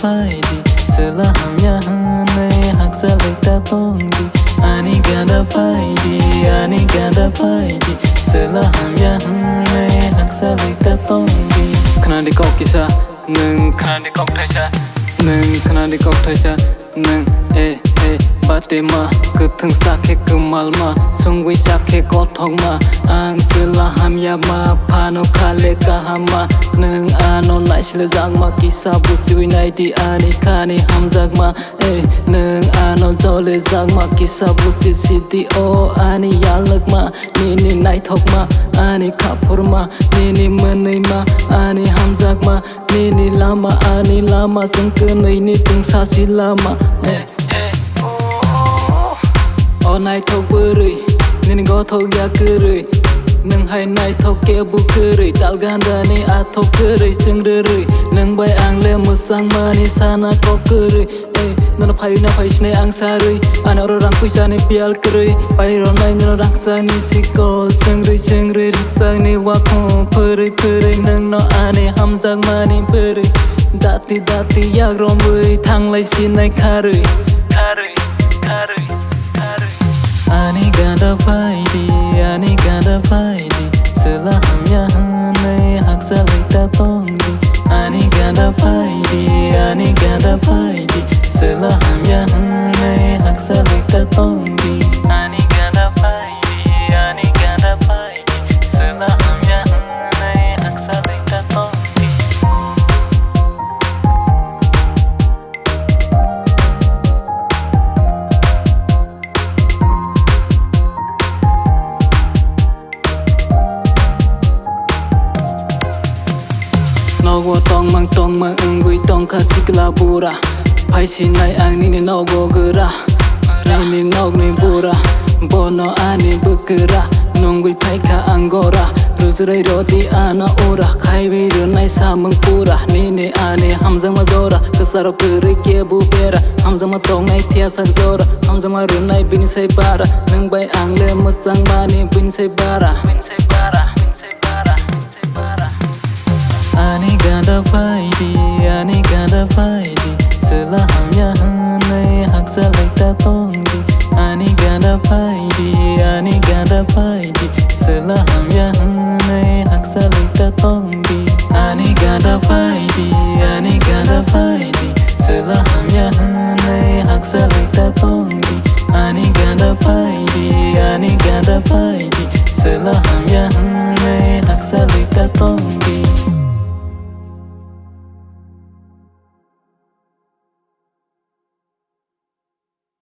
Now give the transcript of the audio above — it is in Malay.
faidi Sela hamya hane hak salek ta tongi Ani ganda faidi Sela hamya hane hak salek ta tongi Kana di kau kisah neng kana di kau thaicha neng kana di kau thaicha neng bate ma kuthung sakhe kumal ma sungwi sakhe kothok ma ang sela hamya ma phano khale kahama neng ano naisle jang ma kisa busiwi nai di ani khani hamjak ma neng ano jole jang ma kisa busi sidi o ani yalak ma nini nai thok ma ani khapur ma nini menai ma ani hamjak ma nini lama ani lama sengkenai ni tung sasi lama O nai thok buri nini go thok ya kuri neng hai nai thok ke bu kuri tal ganda ni a thok kuri sing ruri neng bai ang le musang mani sana ko kuri nana phai shne ang sari ana ro rang puisa ni pial kuri pai ro nai nana rang sa ni sikol sing ri sang ni wa ko puri neng no ani hamjang mani puri dati yak rom bui thang lai sin nai kari Ani ganda faidi Sela hamya hane hak salek ta tongi Ani ganda faidi Sela hamya hane hak salek ta tongi Ani ganda faidi Sela hamya hane hak salek ta tongi Nogo tong mang ungui tong kasikla pura Pai sinai ang nini nogo gera Nini nog ni pura Bono ani bukera Nungui pai ka anggora Ruzurai roti ana ora Kai wiru nai sameng pura Nini ani hamzang mazora Kesaro kiri kia bupera Hamzang matong nai tiasak zora Hamzang marunai bini say bara Nung bai ang le musang mani bini say bara Ani ganda faidi Sela hamya hane hak salek ta tongi Ani ganda faidi Sela hamya hane hak salek ta tongi Ani ganda faidi Sela hamya hane hak salek ta tongi Ani ganda faidi Sela hamya hane hak salek ta tongi